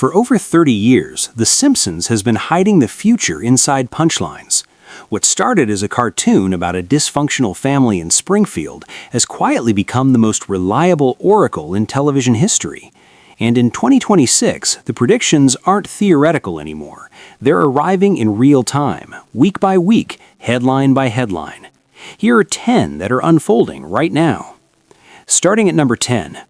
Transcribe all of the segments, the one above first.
For over 30 years, The Simpsons has been hiding the future inside punchlines. What started as a cartoon about a dysfunctional family in Springfield has quietly become the most reliable oracle in television history. And in 2026, the predictions aren't theoretical anymore. They're arriving in real time, week by week, headline by headline. Here are 10 that are unfolding right now. Starting at number 10.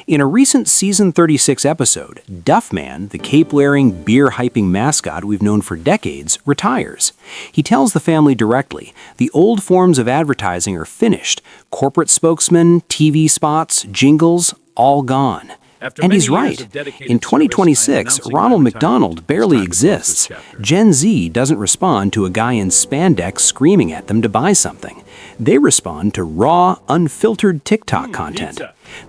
In a recent Season 36 episode, Duffman, the cape-wearing, beer-hyping mascot we've known for decades, retires. He tells the family directly, the old forms of advertising are finished. Corporate spokesmen, TV spots, jingles, all gone. And he's right. In 2026, Ronald McDonald barely exists. Gen Z doesn't respond to a guy in spandex screaming at them to buy something. They respond to raw, unfiltered TikTok content.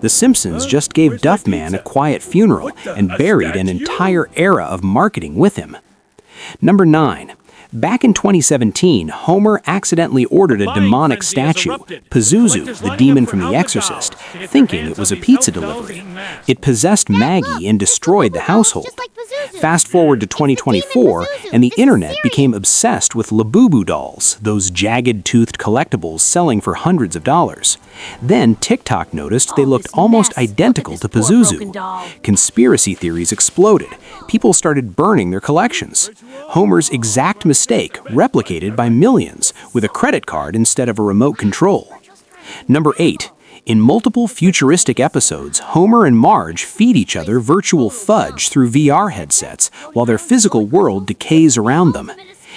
The Simpsons just gave Duffman a quiet funeral and buried an entire era of marketing with him. Number 9. Back in 2017, Homer accidentally ordered a demonic statue, Pazuzu, the demon from The Exorcist, thinking it was a pizza delivery. It possessed Maggie and destroyed the household. Fast forward to 2024, and the internet became obsessed with Labubu dolls, those jagged-toothed collectibles selling for hundreds of dollars. Then TikTok noticed they looked almost identical to Pazuzu. Conspiracy theories exploded. People started burning their collections. Homer's exact mistake replicated by millions, with a credit card instead of a remote control. Number 8. In multiple futuristic episodes, Homer and Marge feed each other virtual fudge through VR headsets while their physical world decays around them.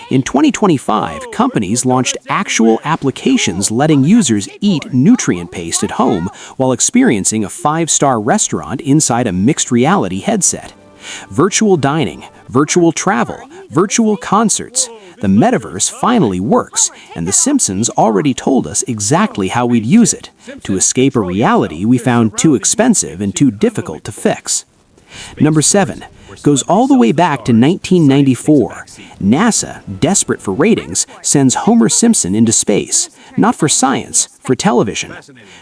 In 2025, companies launched actual applications letting users eat nutrient paste at home while experiencing a 5-star restaurant inside a mixed reality headset. Virtual dining, virtual travel, virtual concerts. The metaverse finally works, and The Simpsons already told us exactly how we'd use it, to escape a reality we found too expensive and too difficult to fix. Number 7. Goes all the way back to 1994. NASA, desperate for ratings, sends Homer Simpson into space. Not for science, for television.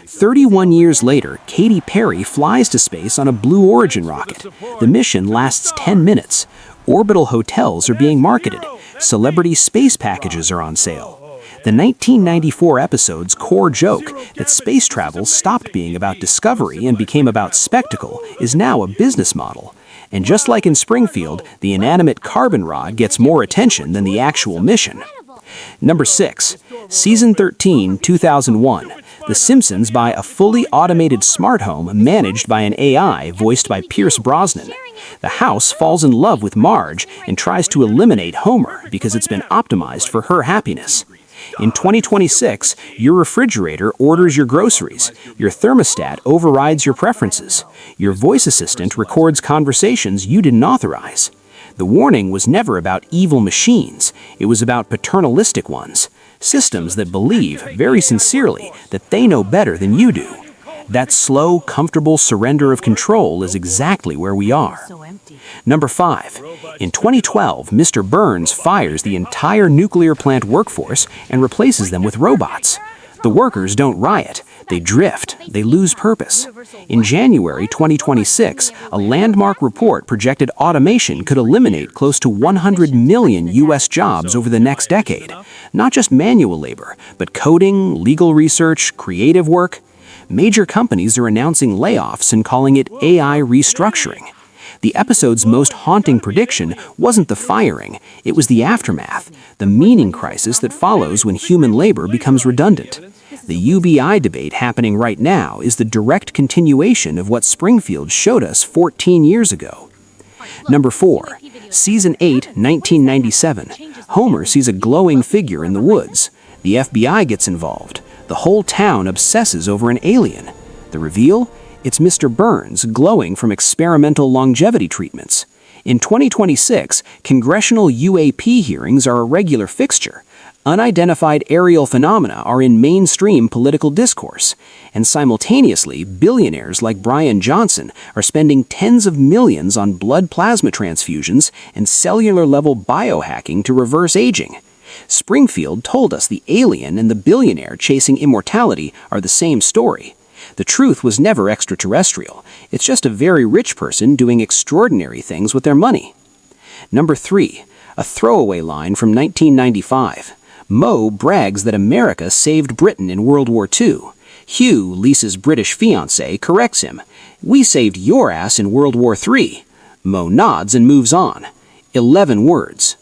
31 years later, Katy Perry flies to space on a Blue Origin rocket. The mission lasts 10 minutes. Orbital hotels are being marketed. Celebrity space packages are on sale. The 1994 episode's core joke that space travel stopped being about discovery and became about spectacle is now a business model. And just like in Springfield, the inanimate carbon rod gets more attention than the actual mission. Number 6. Season 13, 2001. The Simpsons buy a fully automated smart home managed by an AI voiced by Pierce Brosnan. The house falls in love with Marge and tries to eliminate Homer because it's been optimized for her happiness. In 2026, your refrigerator orders your groceries, your thermostat overrides your preferences, your voice assistant records conversations you didn't authorize. The warning was never about evil machines, it was about paternalistic ones, systems that believe, very sincerely, that they know better than you do. That slow, comfortable surrender of control is exactly where we are. Number 5. In 2012, Mr. Burns fires the entire nuclear plant workforce and replaces them with robots. The workers don't riot, they drift, they lose purpose. In January 2026, a landmark report projected automation could eliminate close to 100 million U.S. jobs over the next decade. Not just manual labor, but coding, legal research, creative work. Major companies are announcing layoffs and calling it AI restructuring. The episode's most haunting prediction wasn't the firing, it was the aftermath, the meaning crisis that follows when human labor becomes redundant. The UBI debate happening right now is the direct continuation of what Springfield showed us 14 years ago. Number 4. Season 8, 1997. Homer sees a glowing figure in the woods. The FBI gets involved. The whole town obsesses over an alien. The reveal? It's Mr. Burns glowing from experimental longevity treatments. In 2026, congressional UAP hearings are a regular fixture. Unidentified aerial phenomena are in mainstream political discourse. And simultaneously, billionaires like Brian Johnson are spending tens of millions on blood plasma transfusions and cellular-level biohacking to reverse aging. Springfield told us the alien and the billionaire chasing immortality are the same story. The truth was never extraterrestrial. It's just a very rich person doing extraordinary things with their money. Number 3. A throwaway line from 1995. Mo brags that America saved Britain in World War II. Hugh, Lisa's British fiancé, corrects him. "We saved your ass in World War III." Mo nods and moves on. 11 words.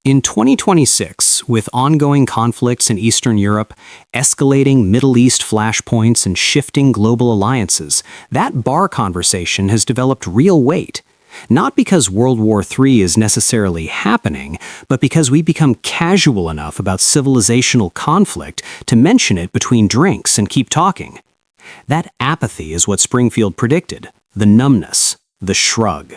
In 2026, with ongoing conflicts in Eastern Europe, escalating Middle East flashpoints, and shifting global alliances, that bar conversation has developed real weight. Not because World War III is necessarily happening, but because we become casual enough about civilizational conflict to mention it between drinks and keep talking. That apathy is what Springfield predicted, the numbness, the shrug.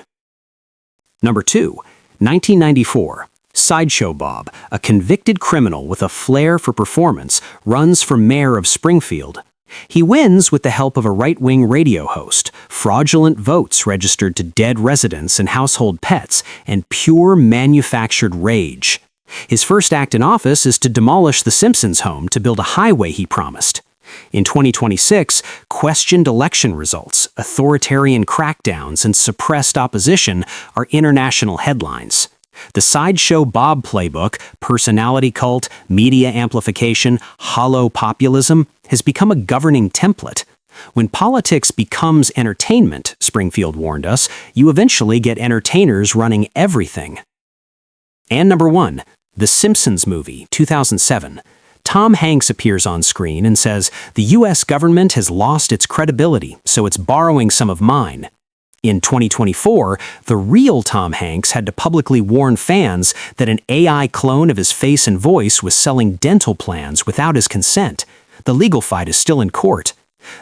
Number 2, 1994. Sideshow Bob, a convicted criminal with a flair for performance, runs for mayor of Springfield. He wins with the help of a right-wing radio host, fraudulent votes registered to dead residents and household pets, and pure manufactured rage. His first act in office is to demolish the Simpsons home to build a highway he promised. In 2026, questioned election results, authoritarian crackdowns, and suppressed opposition are international headlines. The Sideshow Bob playbook, personality cult, media amplification, hollow populism, has become a governing template. When politics becomes entertainment, Springfield warned us, you eventually get entertainers running everything. And number 1, The Simpsons movie, 2007. Tom Hanks appears on screen and says, "The U.S. government has lost its credibility, so it's borrowing some of mine." In 2024, the real Tom Hanks had to publicly warn fans that an AI clone of his face and voice was selling dental plans without his consent. The legal fight is still in court.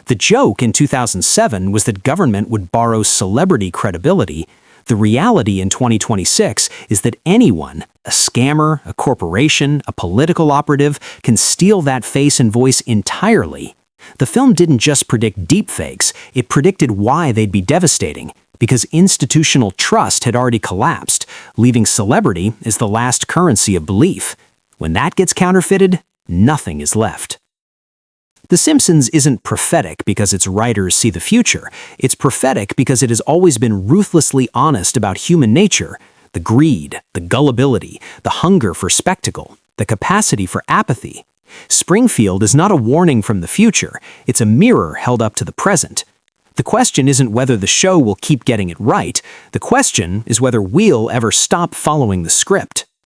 The joke in 2007 was that government would borrow celebrity credibility. The reality in 2026 is that anyone, a scammer, a corporation, a political operative, can steal that face and voice entirely. The film didn't just predict deepfakes, it predicted why they'd be devastating, because institutional trust had already collapsed, leaving celebrity as the last currency of belief. When that gets counterfeited, nothing is left. The Simpsons isn't prophetic because its writers see the future. It's prophetic because it has always been ruthlessly honest about human nature, the greed, the gullibility, the hunger for spectacle, the capacity for apathy. Springfield is not a warning from the future, it's a mirror held up to the present. The question isn't whether the show will keep getting it right, the question is whether we'll ever stop following the script.